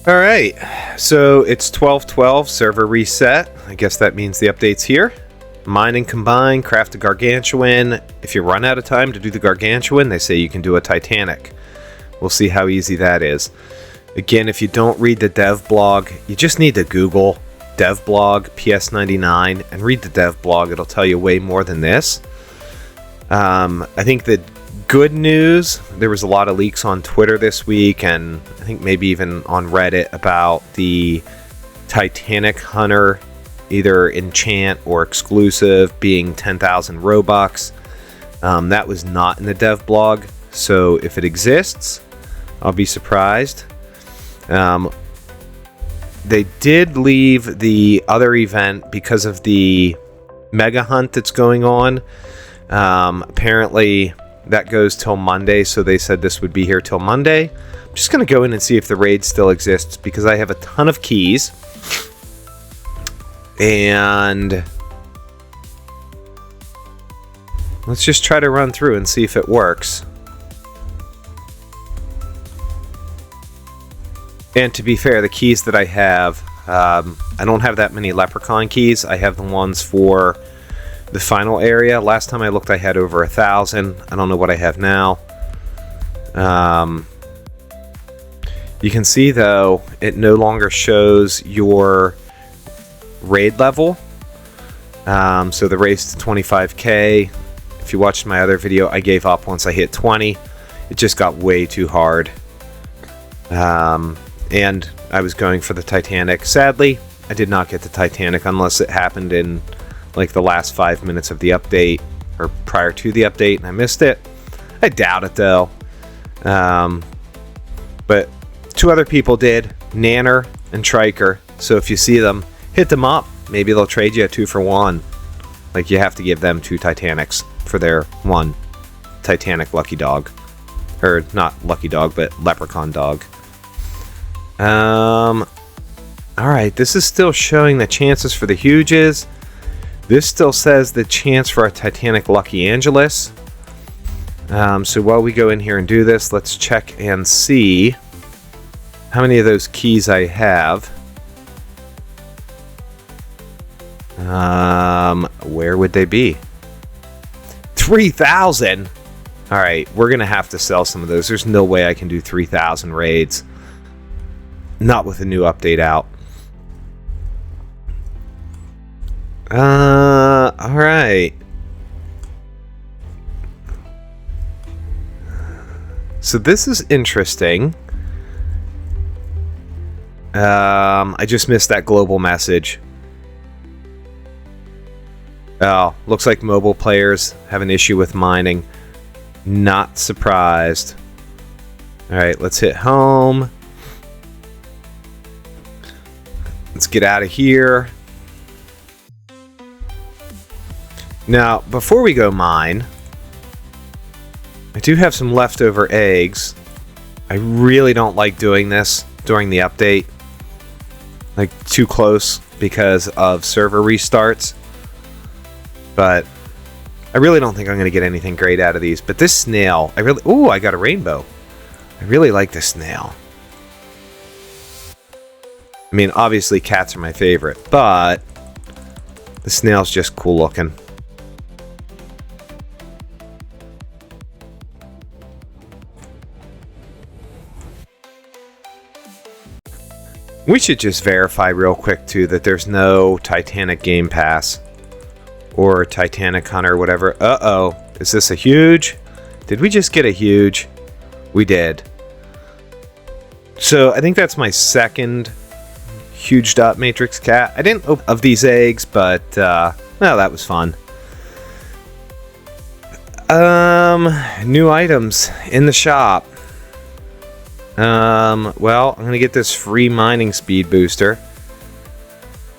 All right, so it's 12:12, server reset. I guess that means the update's here. Mine and combine, craft a gargantuan. If you run out of time to do the gargantuan, they say you can do a titanic. We'll see how easy that is. Again, if you don't read the dev blog, you just need to Google dev blog PS99 and read the dev blog. It'll tell you way more than this. I think the good news, there was a lot of leaks on Twitter this week, and I think maybe even on Reddit, about the Titanic Hunter, either enchant or exclusive, being 10,000 Robux. That was not in the dev blog, so if it exists, I'll be surprised. They did leave the other event because of the mega hunt that's going on. Apparently that goes till Monday, so they said this would be here till Monday. I'm just going to go in and see if the raid still exists, because I have a ton of keys. And let's just try to run through and see if it works. And to be fair, the keys that I have, I don't have that many leprechaun keys. I have the ones for the final area. Last time I looked, I had over 1,000. I don't know what I have now. You can see, though, it no longer shows your raid level. So the race to 25k, if you watched my other video, I gave up once I hit 20. It just got way too hard. And I was going for the Titanic. Sadly, I did not get the Titanic unless it happened in like the last 5 minutes of the update, or prior to the update, and I missed it. I doubt it, though. But two other people did, Nanner and Triker. So if you see them, hit them up. Maybe they'll trade you a 2-for-1. Like, you have to give them 2 Titanics for their 1 Titanic lucky dog. Or not lucky dog, but leprechaun dog. Alright, this is still showing the chances for the huges. This still says the chance for a Titanic Lucky Angelus. So while we go in here and do this, let's check and see how many of those keys I have. Where would they be? 3,000! Alright, we're going to have to sell some of those. There's no way I can do 3,000 raids. Not with a new update out. Alright. So this is interesting. I just missed that global message. Oh, looks like mobile players have an issue with mining. Not surprised. Alright, let's hit home. Let's get out of here. Now, before we go mine, I do have some leftover eggs. I really don't like doing this during the update. Like, too close because of server restarts. But I really don't think I'm going to get anything great out of these. But this snail, ooh, I got a rainbow. I really like this snail. I mean, obviously cats are my favorite, but the snail's just cool looking. We should just verify real quick, too, that there's no Titanic Game Pass or Titanic Hunter, whatever. Uh-oh. Is this a huge? Did we just get a huge? We did. So I think that's my second huge dot matrix cat. I didn't open of these eggs, but no, that was fun. New items in the shop. Well, I'm gonna get this free mining speed booster.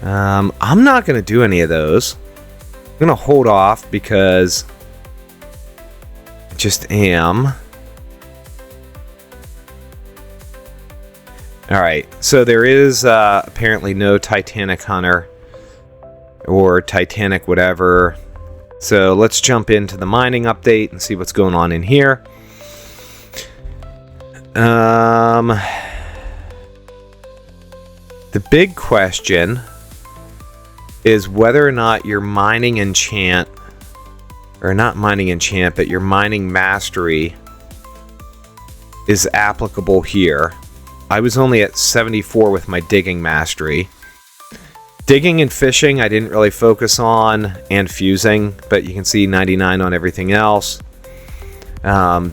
I'm not gonna do any of those. I'm gonna hold off because I just am. Alright, so there is apparently no Titanic Hunter or Titanic whatever. So let's jump into the mining update and see what's going on in here. The big question is whether or not your mining enchant, or not mining enchant, but your mining mastery is applicable here. I was only at 74 with my digging mastery. Digging and fishing I didn't really focus on, and fusing, but you can see 99 on everything else.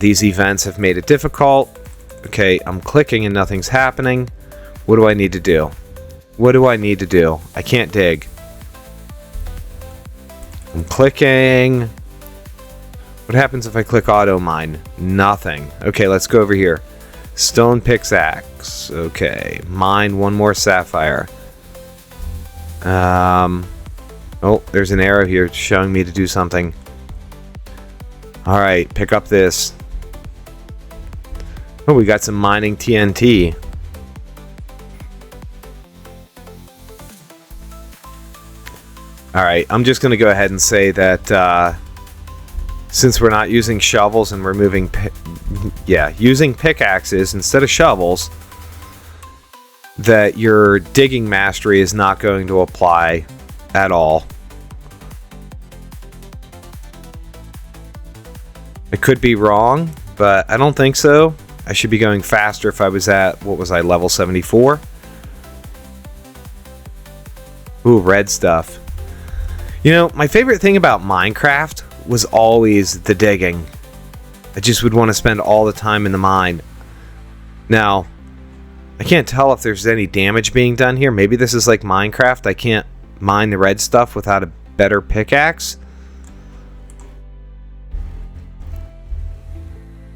These events have made it difficult. Okay, I'm clicking and nothing's happening. What do I need to do? What do I need to do? I can't dig. I'm clicking. What happens if I click auto mine? Nothing. Okay, let's go over here. Stone pickaxe. Okay, mine one more sapphire. Oh, there's an arrow here showing me to do something. Alright, pick up this. Oh, we got some mining TNT. Alright, I'm just going to go ahead and say that since we're not using shovels and we're moving using pickaxes instead of shovels, that your digging mastery is not going to apply at all. I could be wrong, but I don't think so. I should be going faster if I was at, what was I, level 74? Ooh, red stuff. You know, my favorite thing about Minecraft was always the digging. I just would want to spend all the time in the mine. Now, I can't tell if there's any damage being done here. Maybe this is like Minecraft. I can't mine the red stuff without a better pickaxe.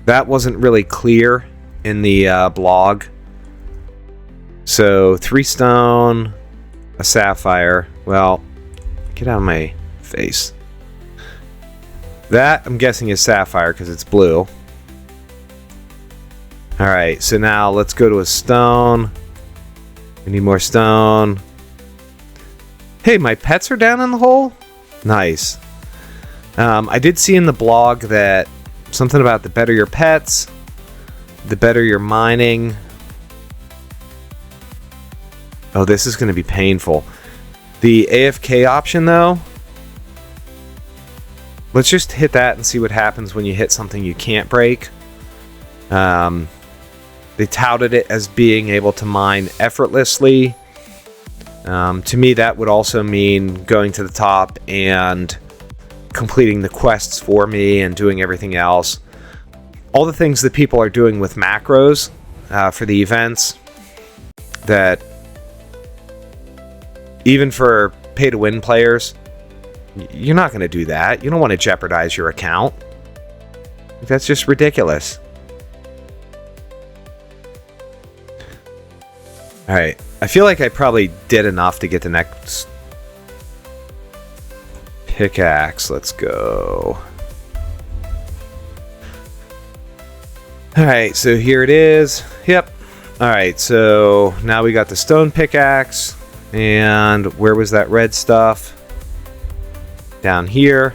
That wasn't really clear in the blog. So 3 stone, a sapphire. Well, get out of my face. That, I'm guessing, is sapphire because it's blue. Alright, so now let's go to a stone. We need more stone. Hey, my pets are down in the hole? Nice. I did see in the blog that something about the better your pets, the better your mining. Oh, this is going to be painful. The AFK option, though, let's just hit that and see what happens when you hit something you can't break. They touted it as being able to mine effortlessly. To me, that would also mean going to the top and completing the quests for me and doing everything else. All the things that people are doing with macros for the events, that even for pay-to-win players, you're not going to do that. You don't want to jeopardize your account. That's just ridiculous. Alright, I feel like I probably did enough to get the next pickaxe. Let's go. Alright, so here it is. Yep. Alright, so now we got the stone pickaxe. And where was that red stuff? Down here.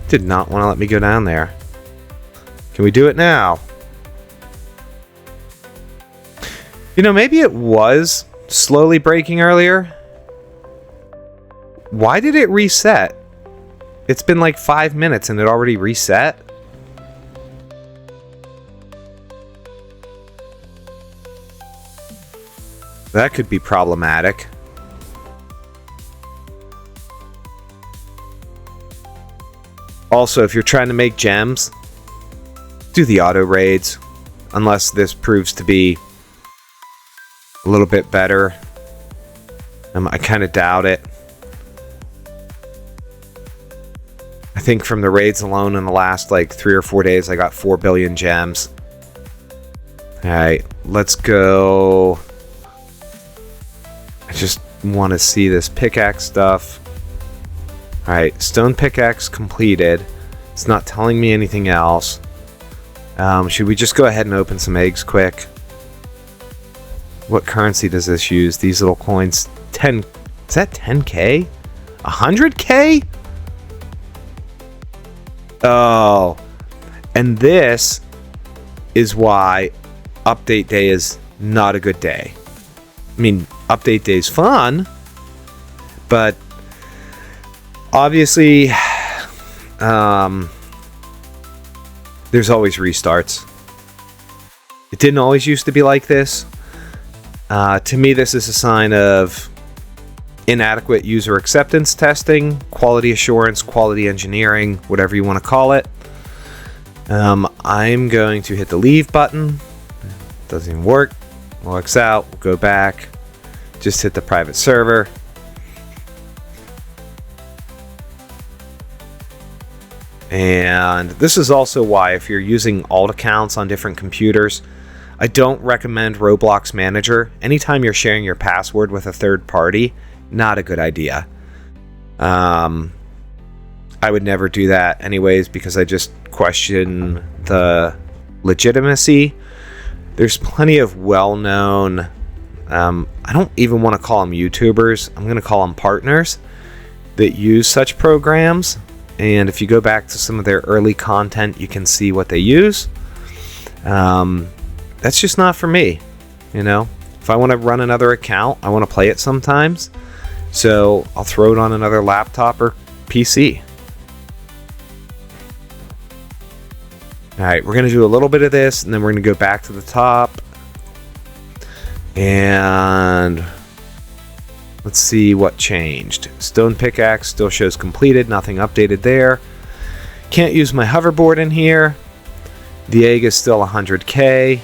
Did not want to let me go down there. Can we do it now? You know, maybe it was slowly breaking earlier. Why did it reset? It's been like 5 minutes and it already reset? That could be problematic. Also, if you're trying to make gems, do the auto raids. Unless this proves to be a little bit better. I kind of doubt it. I think from the raids alone in the last like 3 or 4 days, I got 4 billion gems. Alright, let's go. I just want to see this pickaxe stuff. Alright, stone pickaxe completed. It's not telling me anything else. Should we just go ahead and open some eggs quick? What currency does this use? These little coins. 10. Is that 10k? 100k? Oh. And this is why update day is not a good day. I mean, update day's fun, but obviously, there's always restarts. It didn't always used to be like this. To me, this is a sign of inadequate user acceptance testing, quality assurance, quality engineering, whatever you want to call it. I'm going to hit the leave button. Doesn't even work. We'll X out. We'll go back. Just hit the private server. And this is also why, if you're using alt accounts on different computers, I don't recommend Roblox Manager. Anytime you're sharing your password with a third party, not a good idea. I would never do that anyways, because I just question the legitimacy. There's plenty of well-known, I don't even want to call them YouTubers, I'm going to call them partners, that use such programs. And if you go back to some of their early content, you can see what they use. That's just not for me, you know. If I want to run another account, I want to play it sometimes, so I'll throw it on another laptop or PC. Alright, we're going to do a little bit of this, and then we're going to go back to the top. And let's see what changed. Stone pickaxe still shows completed, nothing updated there. Can't use my hoverboard in here. The egg is still 100k.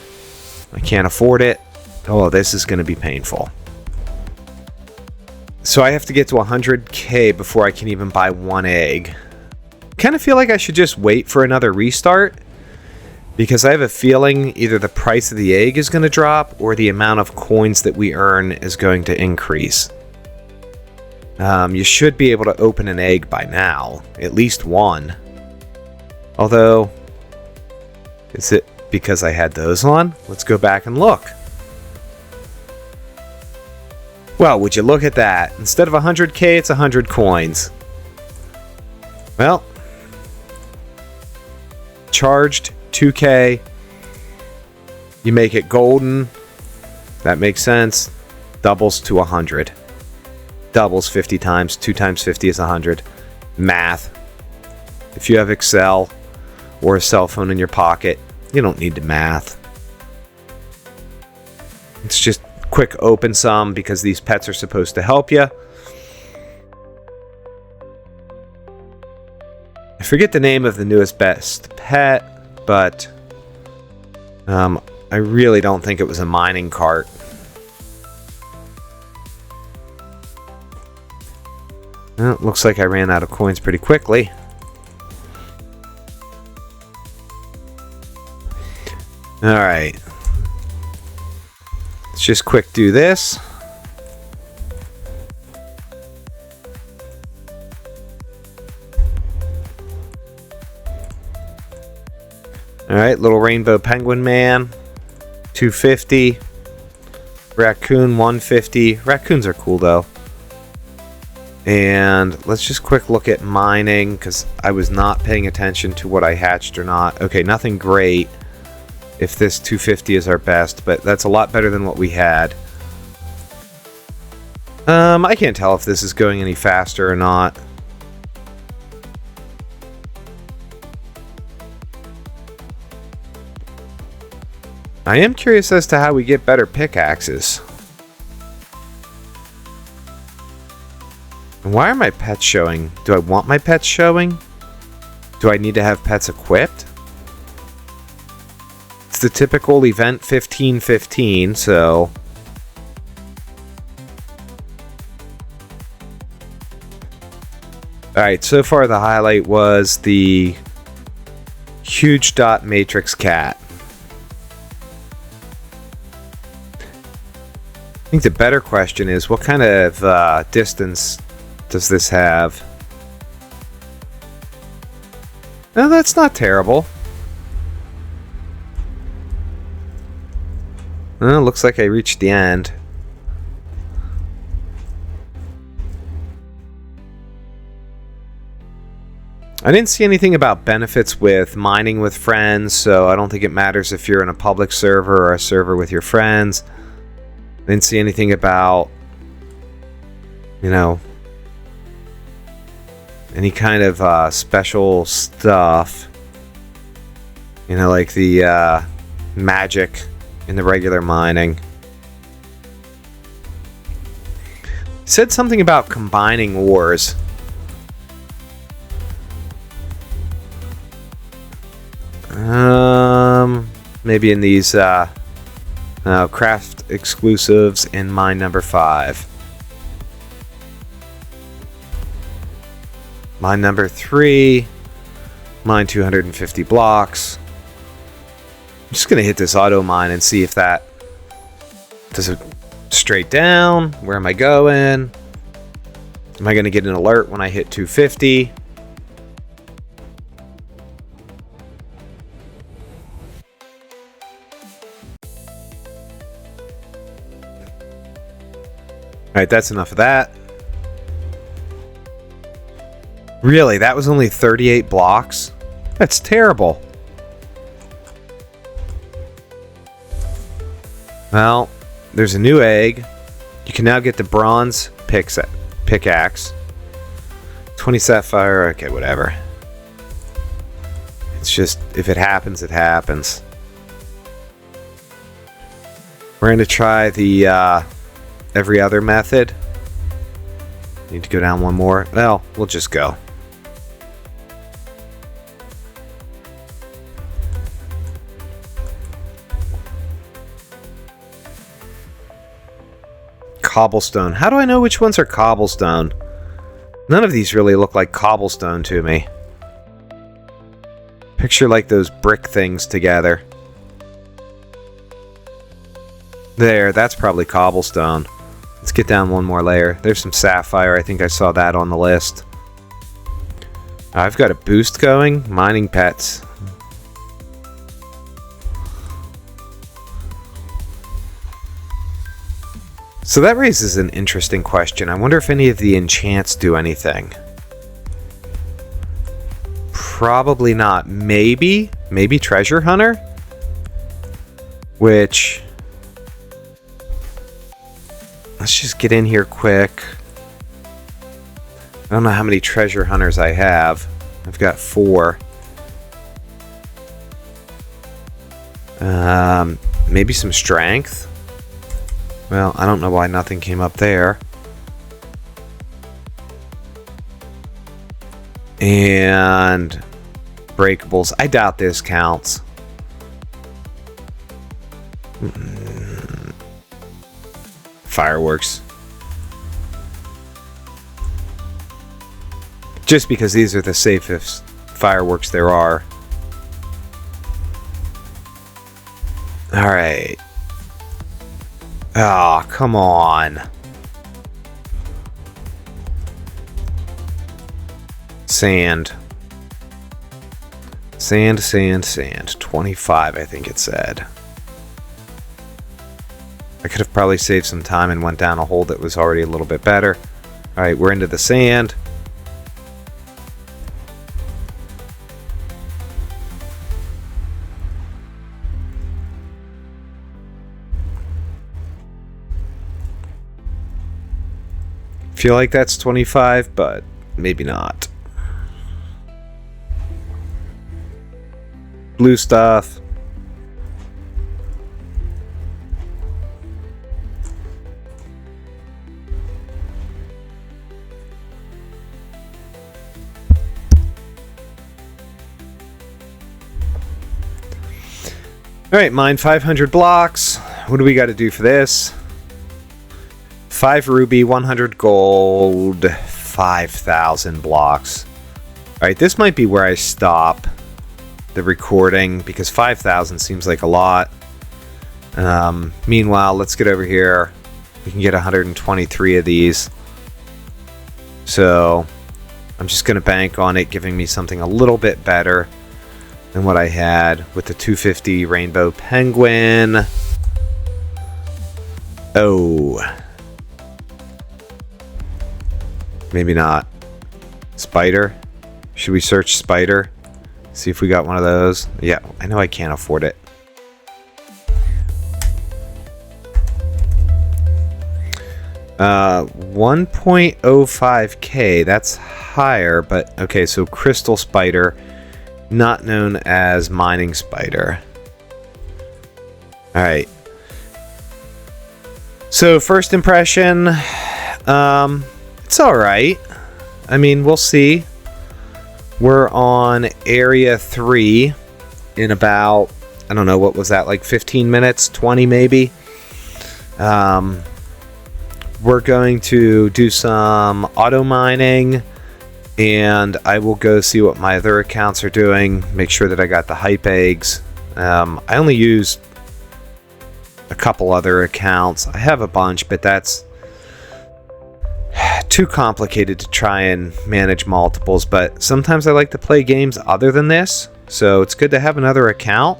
I can't afford it. Oh, this is going to be painful. So I have to get to 100k before I can even buy one egg. Kind of feel like I should just wait for another restart, because I have a feeling either the price of the egg is going to drop or the amount of coins that we earn is going to increase. You should be able to open an egg by now, at least one. Although, is it because I had those on? Let's go back and look. Well, would you look at that? Instead of 100k, it's 100 coins. Well, charged 2k. You make it golden. That makes sense. Doubles to 100. Doubles 50 times. 2 times 50 is 100. Math. If you have Excel or a cell phone in your pocket, you don't need to math. It's just quick open sum, because these pets are supposed to help you. I forget the name of the newest best pet, but I really don't think it was a mining cart. Well, it looks like I ran out of coins pretty quickly. Alright. Let's just quick do this. Alright, little rainbow penguin man. 250. Raccoon 150. Raccoons are cool though. And let's just quick look at mining, because I was not paying attention to what I hatched or not. Okay, nothing great. If this 250 is our best, but that's a lot better than what we had. I can't tell if this is going any faster or not. I am curious as to how we get better pickaxes. And why are my pets showing? Do I want my pets showing? Do I need to have pets equipped? It's the typical event 1515, so... Alright, so far the highlight was the huge dot matrix cat. I think the better question is, what kind of distance does this have? No, that's not terrible. Well, looks like I reached the end. I didn't see anything about benefits with mining with friends, so I don't think it matters if you're in a public server or a server with your friends. I didn't see anything about, any kind of special stuff. Like the magic in the regular mining. It said something about combining ores. Maybe in these craft exclusives in mine number 5. Mine number 3. Mine 250 blocks. I'm just gonna hit this auto mine and see if that does it straight down. Where am I going? Am I gonna get an alert when I hit 250? Alright, that's enough of that. Really, that was only 38 blocks? That's terrible. Well, there's a new egg. You can now get the bronze pickaxe. 20 sapphire, okay, whatever. It's just, if it happens, it happens. We're going to try the every other method. Need to go down one more. Well, we'll just go. Cobblestone. How do I know which ones are cobblestone? None of these really look like cobblestone to me. Picture like those brick things together. There, that's probably cobblestone. Let's get down one more layer. There's some sapphire. I think I saw that on the list. I've got a boost going. Mining pets. So that raises an interesting question. I wonder if any of the enchants do anything. Probably not. Maybe Treasure Hunter? Which... let's just get in here quick. I don't know how many treasure hunters I have. I've got 4. Maybe some strength? Well, I don't know why nothing came up there. And breakables. I doubt this counts. Fireworks. Just because these are the safest fireworks there are. Alright. Ah, come on. Sand. Sand. 25, I think it said. I could have probably saved some time and went down a hole that was already a little bit better. Alright, we're into the sand. Feel like that's 25, but maybe not. Blue stuff. Alright, mine 500 blocks. What do we got to do for this? 5 ruby, 100 gold, 5,000 blocks. Alright, this might be where I stop the recording because 5,000 seems like a lot. Meanwhile, let's get over here. We can get 123 of these. So, I'm just going to bank on it giving me something a little bit better than what I had with the 250 Rainbow Penguin. Oh. Maybe not. Spider. Should we search spider? See if we got one of those. Yeah, I know I can't afford it. Uh, 1.05k. That's higher, but okay. So crystal spider, not known as mining spider. All right. So first impression, it's all right. I mean, we'll see. We're on area 3 in about, I don't know, what was that, like 15 minutes, 20 maybe. We're going to do some auto mining, and I will go see what my other accounts are doing, make sure that I got the hype eggs. I only use a couple other accounts. I have a bunch, but that's too complicated to try and manage multiples. But sometimes I like to play games other than this, so it's good to have another account,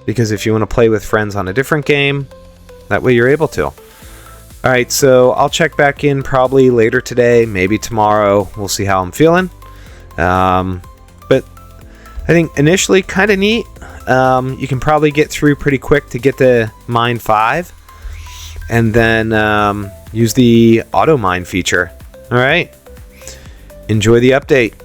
because if you want to play with friends on a different game, that way you're able to. Alright, so I'll check back in probably later today, maybe tomorrow. We'll see how I'm feeling. But I think initially kind of neat. You can probably get through pretty quick to get to mine 5. And then use the auto mine feature. Alright. Enjoy the update.